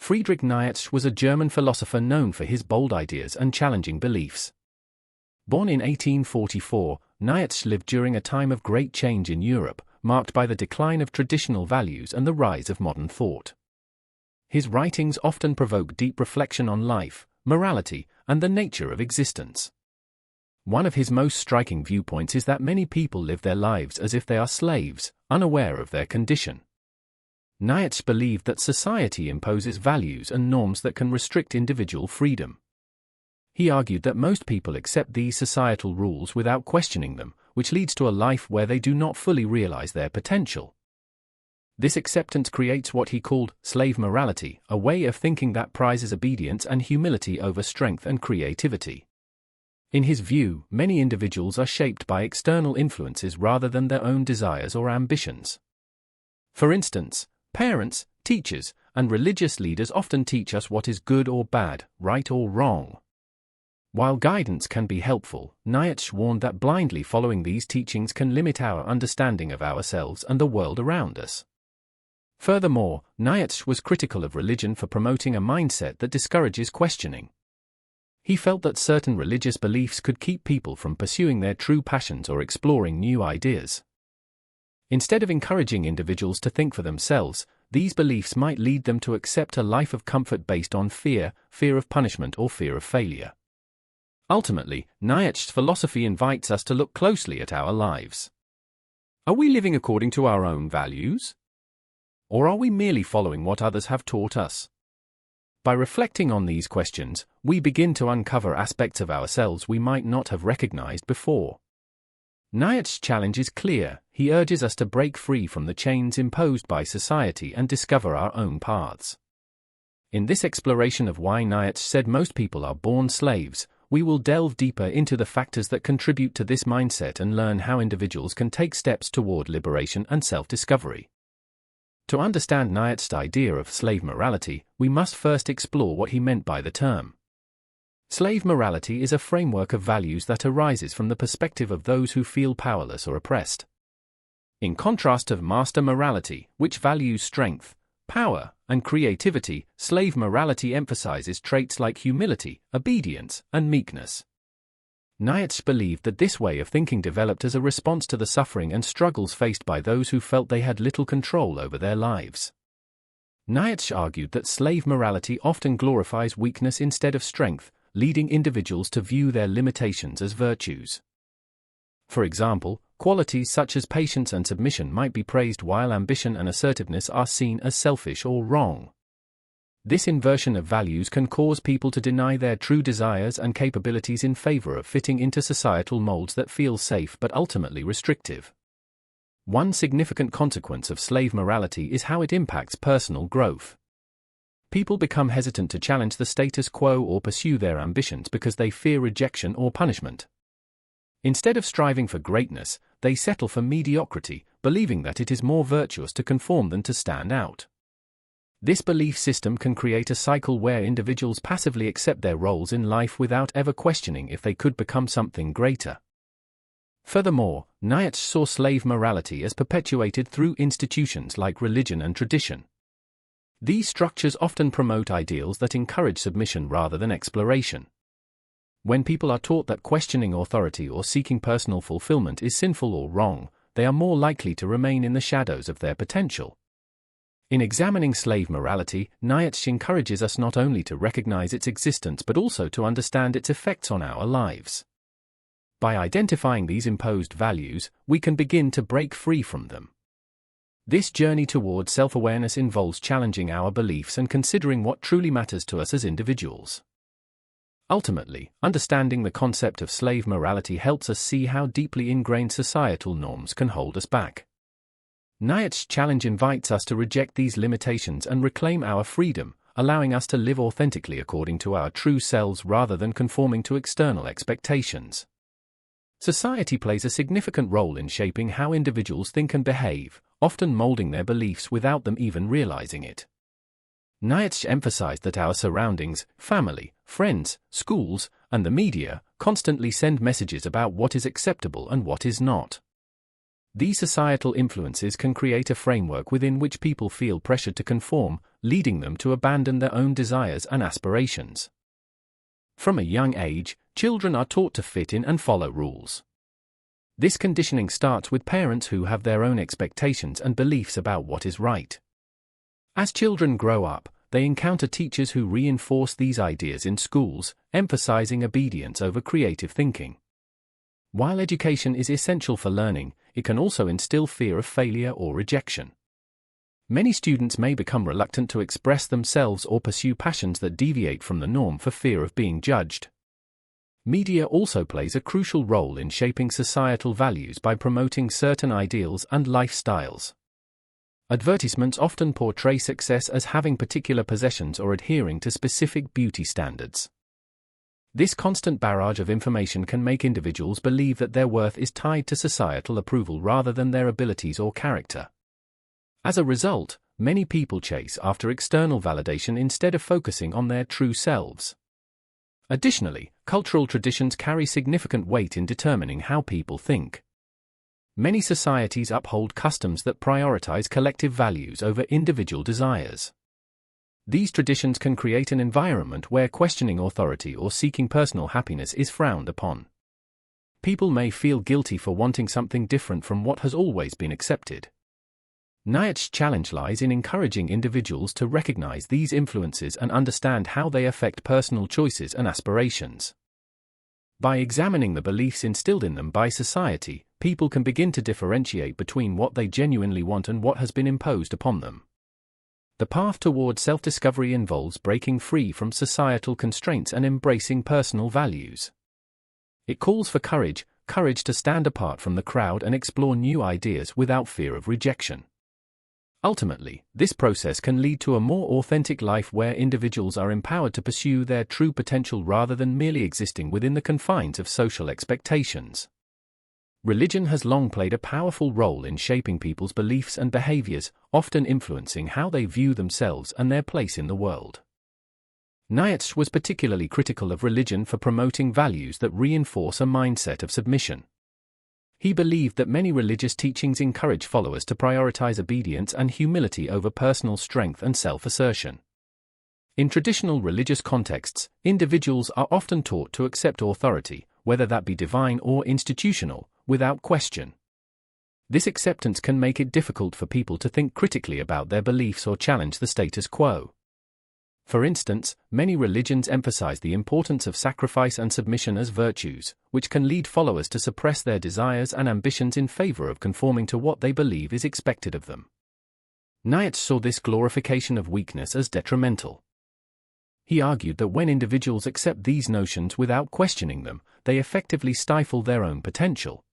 Friedrich Nietzsche was a German philosopher known for his bold ideas and challenging beliefs. Born in 1844, Nietzsche lived during a time of great change in Europe, marked by the decline of traditional values and the rise of modern thought. His writings often provoke deep reflection on life, morality, and the nature of existence. One of his most striking viewpoints is that many people live their lives as if they are slaves, unaware of their condition. Nietzsche believed that society imposes values and norms that can restrict individual freedom. He argued that most people accept these societal rules without questioning them, which leads to a life where they do not fully realize their potential. This acceptance creates what he called slave morality, a way of thinking that prizes obedience and humility over strength and creativity. In his view, many individuals are shaped by external influences rather than their own desires or ambitions. For instance, parents, teachers, and religious leaders often teach us what is good or bad, right or wrong. While guidance can be helpful, Nietzsche warned that blindly following these teachings can limit our understanding of ourselves and the world around us. Furthermore, Nietzsche was critical of religion for promoting a mindset that discourages questioning. He felt that certain religious beliefs could keep people from pursuing their true passions or exploring new ideas. Instead of encouraging individuals to think for themselves, these beliefs might lead them to accept a life of comfort based on fear of punishment or fear of failure. Ultimately, Nietzsche's philosophy invites us to look closely at our lives. Are we living according to our own values? Or are we merely following what others have taught us? By reflecting on these questions, we begin to uncover aspects of ourselves we might not have recognized before. Nietzsche's challenge is clear. He urges us to break free from the chains imposed by society and discover our own paths. In this exploration of why Nietzsche said most people are born slaves, we will delve deeper into the factors that contribute to this mindset and learn how individuals can take steps toward liberation and self-discovery. To understand Nietzsche's idea of slave morality, we must first explore what he meant by the term. Slave morality is a framework of values that arises from the perspective of those who feel powerless or oppressed. In contrast to master morality, which values strength, power, and creativity, slave morality emphasizes traits like humility, obedience, and meekness. Nietzsche believed that this way of thinking developed as a response to the suffering and struggles faced by those who felt they had little control over their lives. Nietzsche argued that slave morality often glorifies weakness instead of strength, leading individuals to view their limitations as virtues. For example, qualities such as patience and submission might be praised while ambition and assertiveness are seen as selfish or wrong. This inversion of values can cause people to deny their true desires and capabilities in favor of fitting into societal molds that feel safe but ultimately restrictive. One significant consequence of slave morality is how it impacts personal growth. People become hesitant to challenge the status quo or pursue their ambitions because they fear rejection or punishment. Instead of striving for greatness, they settle for mediocrity, believing that it is more virtuous to conform than to stand out. This belief system can create a cycle where individuals passively accept their roles in life without ever questioning if they could become something greater. Furthermore, Nietzsche saw slave morality as perpetuated through institutions like religion and tradition. These structures often promote ideals that encourage submission rather than exploration. When people are taught that questioning authority or seeking personal fulfillment is sinful or wrong, they are more likely to remain in the shadows of their potential. In examining slave morality, Nietzsche encourages us not only to recognize its existence but also to understand its effects on our lives. By identifying these imposed values, we can begin to break free from them. This journey toward self-awareness involves challenging our beliefs and considering what truly matters to us as individuals. Ultimately, understanding the concept of slave morality helps us see how deeply ingrained societal norms can hold us back. Nietzsche's challenge invites us to reject these limitations and reclaim our freedom, allowing us to live authentically according to our true selves rather than conforming to external expectations. Society plays a significant role in shaping how individuals think and behave, often molding their beliefs without them even realizing it. Nietzsche emphasized that our surroundings, family, friends, schools, and the media constantly send messages about what is acceptable and what is not. These societal influences can create a framework within which people feel pressured to conform, leading them to abandon their own desires and aspirations. From a young age, children are taught to fit in and follow rules. This conditioning starts with parents who have their own expectations and beliefs about what is right. As children grow up, they encounter teachers who reinforce these ideas in schools, emphasizing obedience over creative thinking. While education is essential for learning, it can also instill fear of failure or rejection. Many students may become reluctant to express themselves or pursue passions that deviate from the norm for fear of being judged. Media also plays a crucial role in shaping societal values by promoting certain ideals and lifestyles. Advertisements often portray success as having particular possessions or adhering to specific beauty standards. This constant barrage of information can make individuals believe that their worth is tied to societal approval rather than their abilities or character. As a result, many people chase after external validation instead of focusing on their true selves. Additionally, cultural traditions carry significant weight in determining how people think. Many societies uphold customs that prioritize collective values over individual desires. These traditions can create an environment where questioning authority or seeking personal happiness is frowned upon. People may feel guilty for wanting something different from what has always been accepted. Nietzsche's challenge lies in encouraging individuals to recognize these influences and understand how they affect personal choices and aspirations. By examining the beliefs instilled in them by society, people can begin to differentiate between what they genuinely want and what has been imposed upon them. The path toward self-discovery involves breaking free from societal constraints and embracing personal values. It calls for courage to stand apart from the crowd and explore new ideas without fear of rejection. Ultimately, this process can lead to a more authentic life where individuals are empowered to pursue their true potential rather than merely existing within the confines of social expectations. Religion has long played a powerful role in shaping people's beliefs and behaviors, often influencing how they view themselves and their place in the world. Nietzsche was particularly critical of religion for promoting values that reinforce a mindset of submission. He believed that many religious teachings encourage followers to prioritize obedience and humility over personal strength and self-assertion. In traditional religious contexts, individuals are often taught to accept authority, whether that be divine or institutional, without question. This acceptance can make it difficult for people to think critically about their beliefs or challenge the status quo. For instance, many religions emphasize the importance of sacrifice and submission as virtues, which can lead followers to suppress their desires and ambitions in favor of conforming to what they believe is expected of them. Nietzsche saw this glorification of weakness as detrimental. He argued that when individuals accept these notions without questioning them, they effectively stifle their own potential.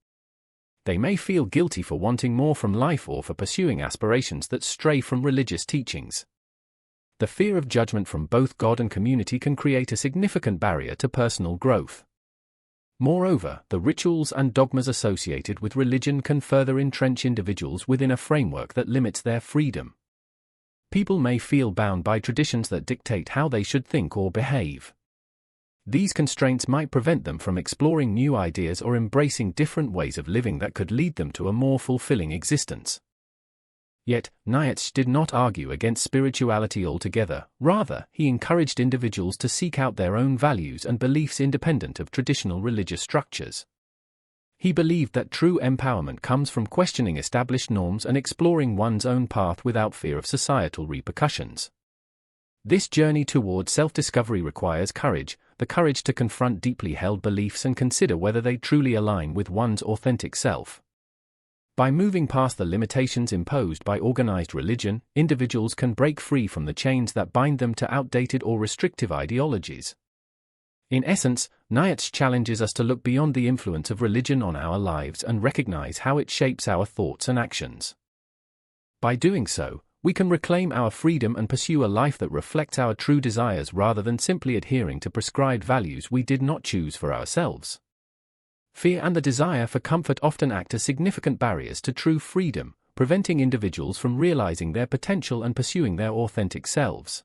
They may feel guilty for wanting more from life or for pursuing aspirations that stray from religious teachings. The fear of judgment from both God and community can create a significant barrier to personal growth. Moreover, the rituals and dogmas associated with religion can further entrench individuals within a framework that limits their freedom. People may feel bound by traditions that dictate how they should think or behave. These constraints might prevent them from exploring new ideas or embracing different ways of living that could lead them to a more fulfilling existence. Yet, Nietzsche did not argue against spirituality altogether. Rather, he encouraged individuals to seek out their own values and beliefs independent of traditional religious structures. He believed that true empowerment comes from questioning established norms and exploring one's own path without fear of societal repercussions. This journey toward self-discovery requires courage, the courage to confront deeply held beliefs and consider whether they truly align with one's authentic self. By moving past the limitations imposed by organized religion, individuals can break free from the chains that bind them to outdated or restrictive ideologies. In essence, Nietzsche challenges us to look beyond the influence of religion on our lives and recognize how it shapes our thoughts and actions. By doing so, we can reclaim our freedom and pursue a life that reflects our true desires rather than simply adhering to prescribed values we did not choose for ourselves. Fear and the desire for comfort often act as significant barriers to true freedom, preventing individuals from realizing their potential and pursuing their authentic selves.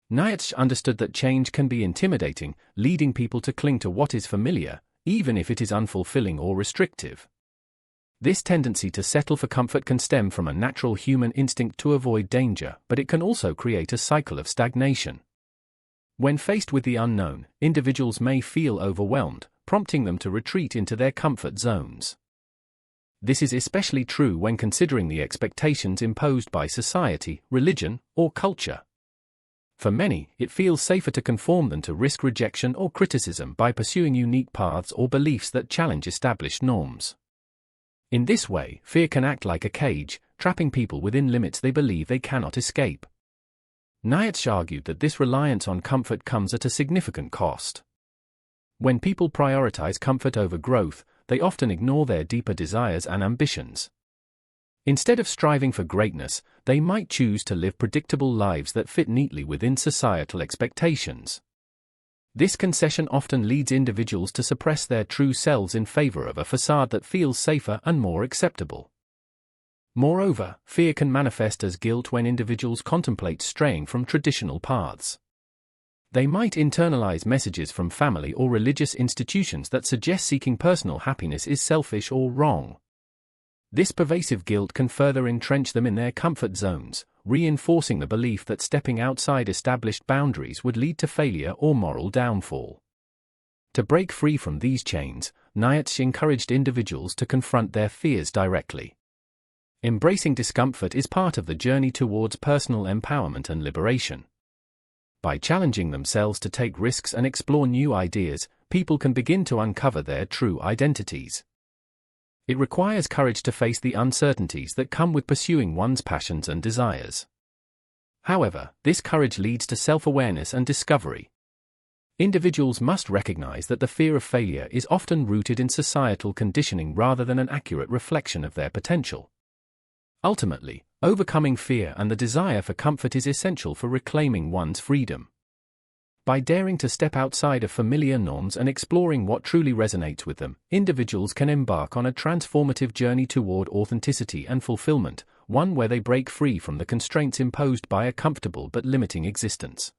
Nietzsche understood that change can be intimidating, leading people to cling to what is familiar, even if it is unfulfilling or restrictive. This tendency to settle for comfort can stem from a natural human instinct to avoid danger, but it can also create a cycle of stagnation. When faced with the unknown, individuals may feel overwhelmed, prompting them to retreat into their comfort zones. This is especially true when considering the expectations imposed by society, religion, or culture. For many, it feels safer to conform than to risk rejection or criticism by pursuing unique paths or beliefs that challenge established norms. In this way, fear can act like a cage, trapping people within limits they believe they cannot escape. Nietzsche argued that this reliance on comfort comes at a significant cost. When people prioritize comfort over growth, they often ignore their deeper desires and ambitions. Instead of striving for greatness, they might choose to live predictable lives that fit neatly within societal expectations. This concession often leads individuals to suppress their true selves in favor of a facade that feels safer and more acceptable. Moreover, fear can manifest as guilt when individuals contemplate straying from traditional paths. They might internalize messages from family or religious institutions that suggest seeking personal happiness is selfish or wrong. This pervasive guilt can further entrench them in their comfort zones, reinforcing the belief that stepping outside established boundaries would lead to failure or moral downfall. To break free from these chains, Nietzsche encouraged individuals to confront their fears directly. Embracing discomfort is part of the journey towards personal empowerment and liberation. By challenging themselves to take risks and explore new ideas, people can begin to uncover their true identities. It requires courage to face the uncertainties that come with pursuing one's passions and desires. However, this courage leads to self-awareness and discovery. Individuals must recognize that the fear of failure is often rooted in societal conditioning rather than an accurate reflection of their potential. Ultimately, overcoming fear and the desire for comfort is essential for reclaiming one's freedom. By daring to step outside of familiar norms and exploring what truly resonates with them, individuals can embark on a transformative journey toward authenticity and fulfillment, one where they break free from the constraints imposed by a comfortable but limiting existence.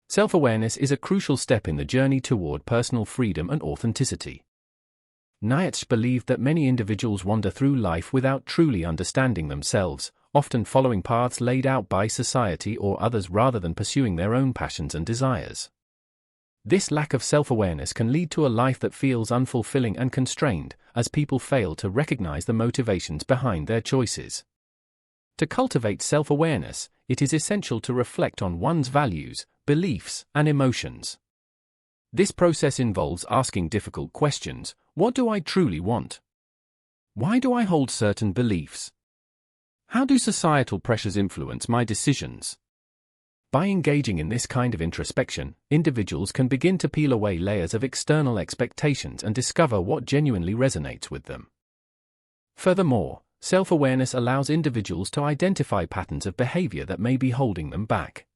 Self-awareness is a crucial step in the journey toward personal freedom and authenticity. Nietzsche believed that many individuals wander through life without truly understanding themselves, often following paths laid out by society or others rather than pursuing their own passions and desires. This lack of self-awareness can lead to a life that feels unfulfilling and constrained, as people fail to recognize the motivations behind their choices. To cultivate self-awareness, it is essential to reflect on one's values, beliefs, and emotions. This process involves asking difficult questions. What do I truly want? Why do I hold certain beliefs? How do societal pressures influence my decisions? By engaging in this kind of introspection, individuals can begin to peel away layers of external expectations and discover what genuinely resonates with them. Furthermore, self-awareness allows individuals to identify patterns of behavior that may be holding them back.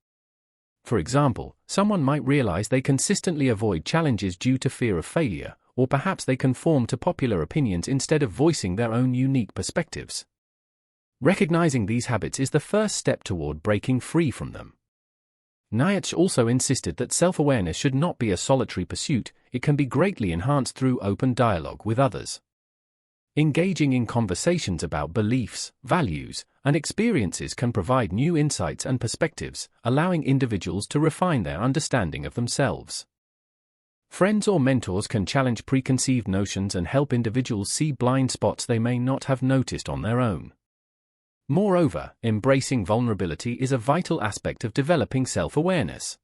For example, someone might realize they consistently avoid challenges due to fear of failure, or perhaps they conform to popular opinions instead of voicing their own unique perspectives. Recognizing these habits is the first step toward breaking free from them. Nietzsche also insisted that self-awareness should not be a solitary pursuit, it can be greatly enhanced through open dialogue with others. Engaging in conversations about beliefs, values, and experiences can provide new insights and perspectives, allowing individuals to refine their understanding of themselves. Friends or mentors can challenge preconceived notions and help individuals see blind spots they may not have noticed on their own. Moreover, embracing vulnerability is a vital aspect of developing self-awareness.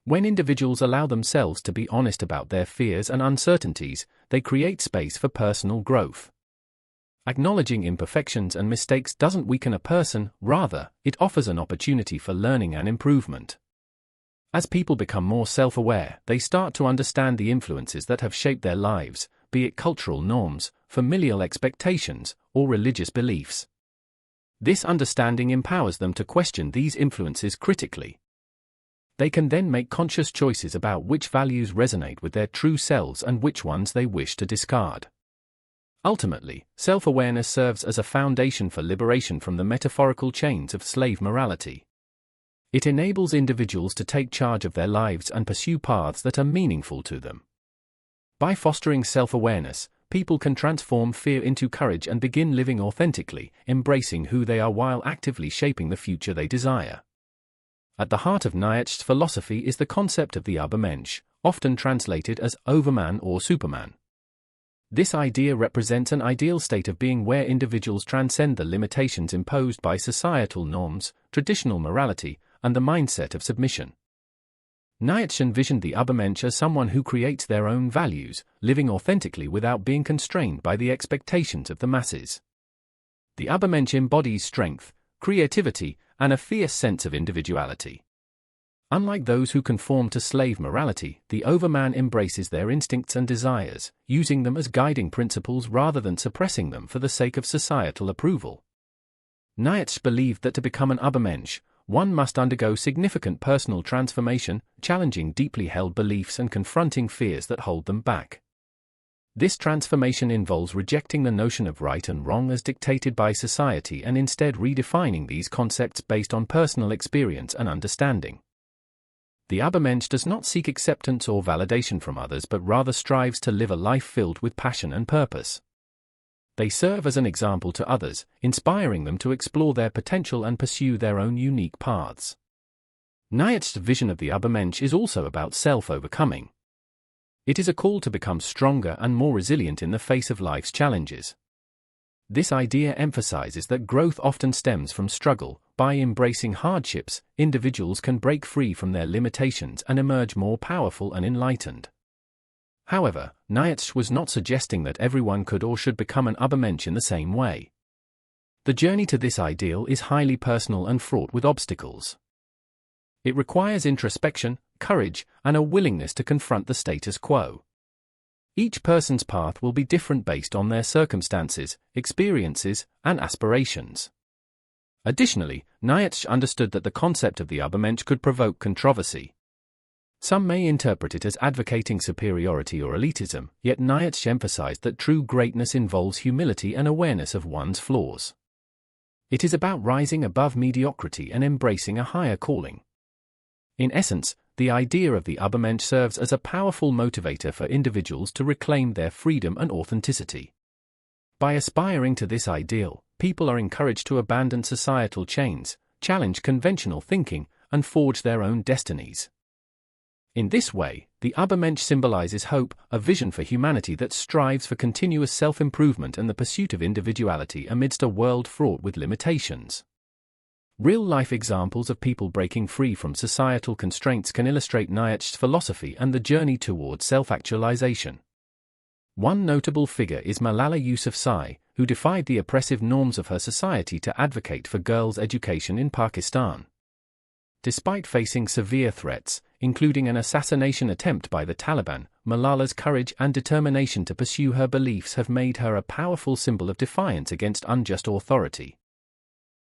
When individuals allow themselves to be honest about their fears and uncertainties, they create space for personal growth. Acknowledging imperfections and mistakes doesn't weaken a person, rather, it offers an opportunity for learning and improvement. As people become more self-aware, they start to understand the influences that have shaped their lives, be it cultural norms, familial expectations, or religious beliefs. This understanding empowers them to question these influences critically. They can then make conscious choices about which values resonate with their true selves and which ones they wish to discard. Ultimately, self-awareness serves as a foundation for liberation from the metaphorical chains of slave morality. It enables individuals to take charge of their lives and pursue paths that are meaningful to them. By fostering self-awareness, people can transform fear into courage and begin living authentically, embracing who they are while actively shaping the future they desire. At the heart of Nietzsche's philosophy is the concept of the Übermensch, often translated as Overman or Superman. This idea represents an ideal state of being where individuals transcend the limitations imposed by societal norms, traditional morality, and the mindset of submission. Nietzsche envisioned the Übermensch as someone who creates their own values, living authentically without being constrained by the expectations of the masses. The Übermensch embodies strength, creativity, and a fierce sense of individuality. Unlike those who conform to slave morality, the Overman embraces their instincts and desires, using them as guiding principles rather than suppressing them for the sake of societal approval. Nietzsche believed that to become an Übermensch, one must undergo significant personal transformation, challenging deeply held beliefs and confronting fears that hold them back. This transformation involves rejecting the notion of right and wrong as dictated by society and instead redefining these concepts based on personal experience and understanding. The Übermensch does not seek acceptance or validation from others but rather strives to live a life filled with passion and purpose. They serve as an example to others, inspiring them to explore their potential and pursue their own unique paths. Nietzsche's vision of the Übermensch is also about self-overcoming. It is a call to become stronger and more resilient in the face of life's challenges. This idea emphasizes that growth often stems from struggle. By embracing hardships, individuals can break free from their limitations and emerge more powerful and enlightened. However, Nietzsche was not suggesting that everyone could or should become an Übermensch in the same way. The journey to this ideal is highly personal and fraught with obstacles. It requires introspection, courage, and a willingness to confront the status quo. Each person's path will be different based on their circumstances, experiences, and aspirations. Additionally, Nietzsche understood that the concept of the Übermensch could provoke controversy. Some may interpret it as advocating superiority or elitism, yet Nietzsche emphasized that true greatness involves humility and awareness of one's flaws. It is about rising above mediocrity and embracing a higher calling. In essence, the idea of the Übermensch serves as a powerful motivator for individuals to reclaim their freedom and authenticity. By aspiring to this ideal, people are encouraged to abandon societal chains, challenge conventional thinking, and forge their own destinies. In this way, the Übermensch symbolizes hope, a vision for humanity that strives for continuous self-improvement and the pursuit of individuality amidst a world fraught with limitations. Real-life examples of people breaking free from societal constraints can illustrate Nietzsche's philosophy and the journey towards self-actualization. One notable figure is Malala Yousafzai, who defied the oppressive norms of her society to advocate for girls' education in Pakistan. Despite facing severe threats, including an assassination attempt by the Taliban, Malala's courage and determination to pursue her beliefs have made her a powerful symbol of defiance against unjust authority.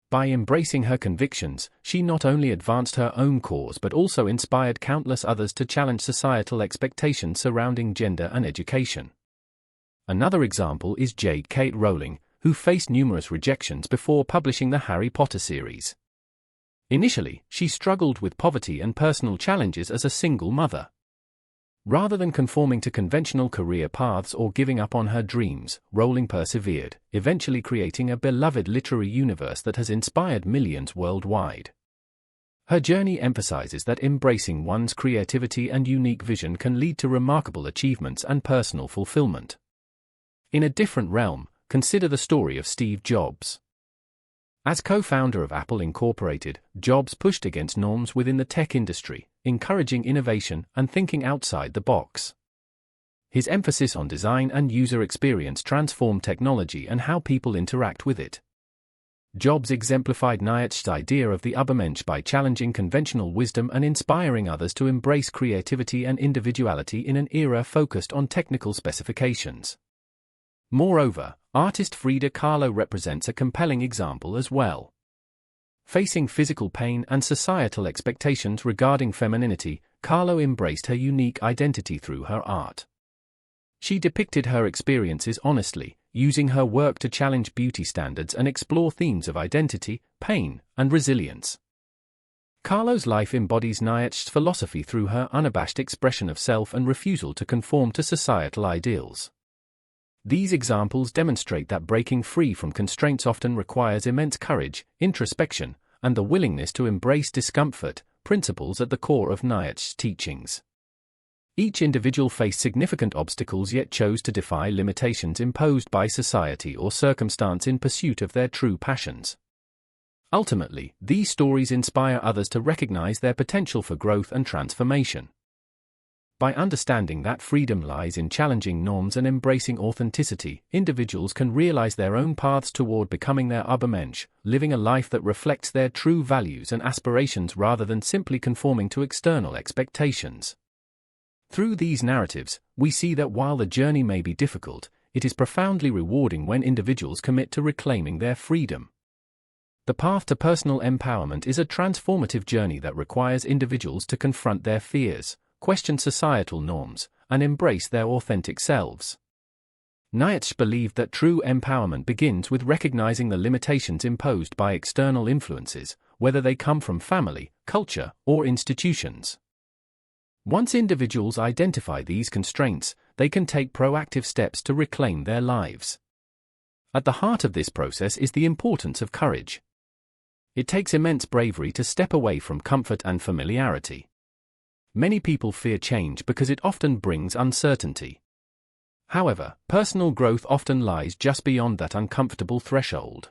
By embracing her convictions, she not only advanced her own cause but also inspired countless others to challenge societal expectations surrounding gender and education. Another example is J.K. Rowling, who faced numerous rejections before publishing the Harry Potter series. Initially, she struggled with poverty and personal challenges as a single mother. Rather than conforming to conventional career paths or giving up on her dreams, Rowling persevered, eventually creating a beloved literary universe that has inspired millions worldwide. Her journey emphasizes that embracing one's creativity and unique vision can lead to remarkable achievements and personal fulfillment. In a different realm, consider the story of Steve Jobs. As co-founder of Apple Incorporated, Jobs pushed against norms within the tech industry, encouraging innovation and thinking outside the box. His emphasis on design and user experience transformed technology and how people interact with it. Jobs exemplified Nietzsche's idea of the Übermensch by challenging conventional wisdom and inspiring others to embrace creativity and individuality in an era focused on technical specifications. Moreover, artist Frida Kahlo represents a compelling example as well. Facing physical pain and societal expectations regarding femininity, Kahlo embraced her unique identity through her art. She depicted her experiences honestly, using her work to challenge beauty standards and explore themes of identity, pain, and resilience. Kahlo's life embodies Nietzsche's philosophy through her unabashed expression of self and refusal to conform to societal ideals. These examples demonstrate that breaking free from constraints often requires immense courage, introspection, and the willingness to embrace discomfort, principles at the core of Nietzsche's teachings. Each individual faced significant obstacles yet chose to defy limitations imposed by society or circumstance in pursuit of their true passions. Ultimately, these stories inspire others to recognize their potential for growth and transformation. By understanding that freedom lies in challenging norms and embracing authenticity, individuals can realize their own paths toward becoming their Übermensch, living a life that reflects their true values and aspirations rather than simply conforming to external expectations. Through these narratives, we see that while the journey may be difficult, it is profoundly rewarding when individuals commit to reclaiming their freedom. The path to personal empowerment is a transformative journey that requires individuals to confront their fears, question societal norms, and embrace their authentic selves. Nietzsche believed that true empowerment begins with recognizing the limitations imposed by external influences, whether they come from family, culture, or institutions. Once individuals identify these constraints, they can take proactive steps to reclaim their lives. At the heart of this process is the importance of courage. It takes immense bravery to step away from comfort and familiarity. Many people fear change because it often brings uncertainty. However, personal growth often lies just beyond that uncomfortable threshold.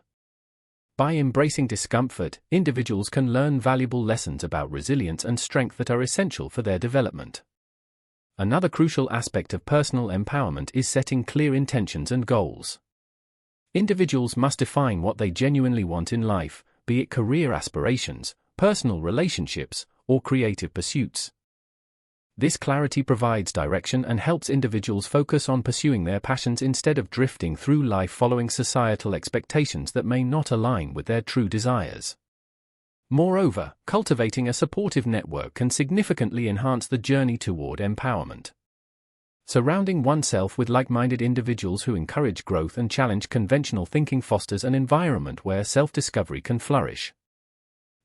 By embracing discomfort, individuals can learn valuable lessons about resilience and strength that are essential for their development. Another crucial aspect of personal empowerment is setting clear intentions and goals. Individuals must define what they genuinely want in life, be it career aspirations, personal relationships, or creative pursuits. This clarity provides direction and helps individuals focus on pursuing their passions instead of drifting through life following societal expectations that may not align with their true desires. Moreover, cultivating a supportive network can significantly enhance the journey toward empowerment. Surrounding oneself with like-minded individuals who encourage growth and challenge conventional thinking fosters an environment where self-discovery can flourish.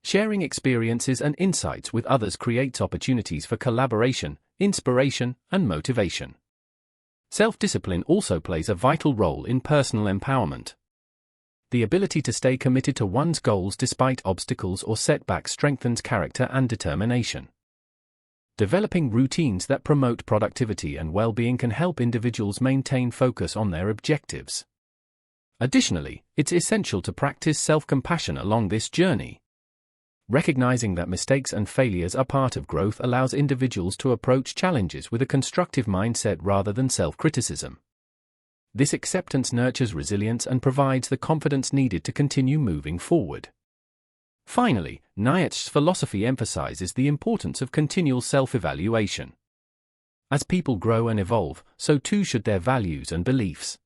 Sharing experiences and insights with others creates opportunities for collaboration, inspiration, and motivation. Self-discipline also plays a vital role in personal empowerment. The ability to stay committed to one's goals despite obstacles or setbacks strengthens character and determination. Developing routines that promote productivity and well-being can help individuals maintain focus on their objectives. Additionally, it's essential to practice self-compassion along this journey. Recognizing that mistakes and failures are part of growth allows individuals to approach challenges with a constructive mindset rather than self-criticism. This acceptance nurtures resilience and provides the confidence needed to continue moving forward. Finally, Nietzsche's philosophy emphasizes the importance of continual self-evaluation. As people grow and evolve, so too should their values and beliefs.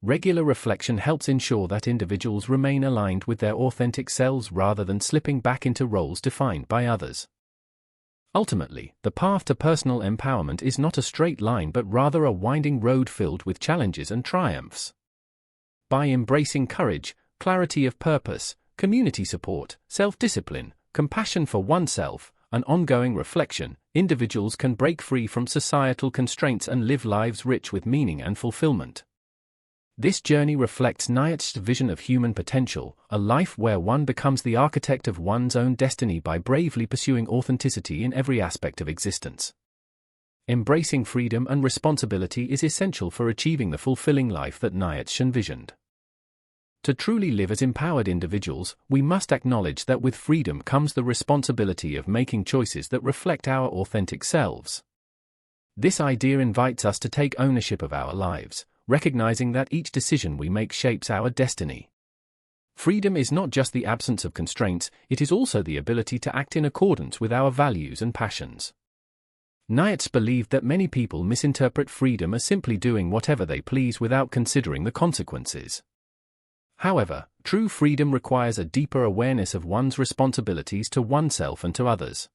Regular reflection helps ensure that individuals remain aligned with their authentic selves rather than slipping back into roles defined by others. Ultimately, the path to personal empowerment is not a straight line but rather a winding road filled with challenges and triumphs. By embracing courage, clarity of purpose, community support, self-discipline, compassion for oneself, and ongoing reflection, individuals can break free from societal constraints and live lives rich with meaning and fulfillment. This journey reflects Nietzsche's vision of human potential, a life where one becomes the architect of one's own destiny by bravely pursuing authenticity in every aspect of existence. Embracing freedom and responsibility is essential for achieving the fulfilling life that Nietzsche envisioned. To truly live as empowered individuals, we must acknowledge that with freedom comes the responsibility of making choices that reflect our authentic selves. This idea invites us to take ownership of our lives, recognizing that each decision we make shapes our destiny. Freedom is not just the absence of constraints, it is also the ability to act in accordance with our values and passions. Nietzsche believed that many people misinterpret freedom as simply doing whatever they please without considering the consequences. However, true freedom requires a deeper awareness of one's responsibilities to oneself and to others.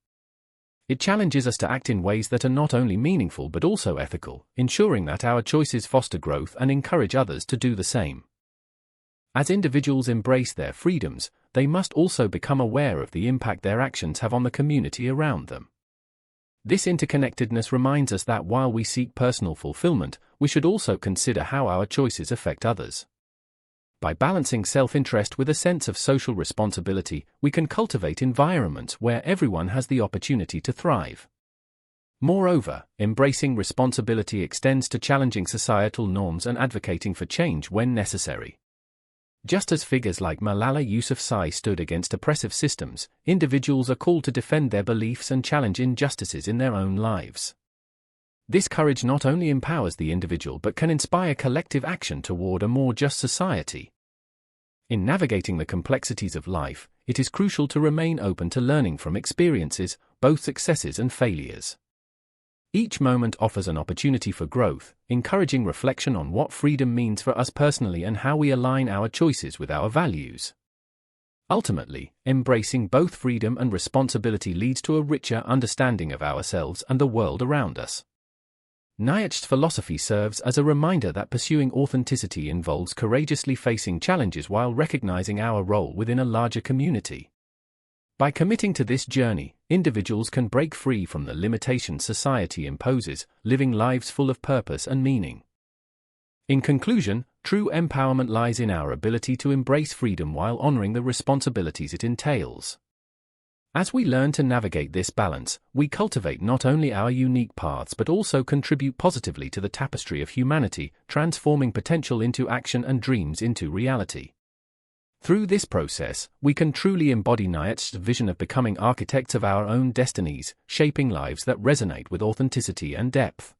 It challenges us to act in ways that are not only meaningful but also ethical, ensuring that our choices foster growth and encourage others to do the same. As individuals embrace their freedoms, they must also become aware of the impact their actions have on the community around them. This interconnectedness reminds us that while we seek personal fulfillment, we should also consider how our choices affect others. By balancing self-interest with a sense of social responsibility, we can cultivate environments where everyone has the opportunity to thrive. Moreover, embracing responsibility extends to challenging societal norms and advocating for change when necessary. Just as figures like Malala Yousafzai stood against oppressive systems, individuals are called to defend their beliefs and challenge injustices in their own lives. This courage not only empowers the individual but can inspire collective action toward a more just society. In navigating the complexities of life, it is crucial to remain open to learning from experiences, both successes and failures. Each moment offers an opportunity for growth, encouraging reflection on what freedom means for us personally and how we align our choices with our values. Ultimately, embracing both freedom and responsibility leads to a richer understanding of ourselves and the world around us. Nietzsche's philosophy serves as a reminder that pursuing authenticity involves courageously facing challenges while recognizing our role within a larger community. By committing to this journey, individuals can break free from the limitations society imposes, living lives full of purpose and meaning. In conclusion, true empowerment lies in our ability to embrace freedom while honoring the responsibilities it entails. As we learn to navigate this balance, we cultivate not only our unique paths but also contribute positively to the tapestry of humanity, transforming potential into action and dreams into reality. Through this process, we can truly embody Nietzsche's vision of becoming architects of our own destinies, shaping lives that resonate with authenticity and depth.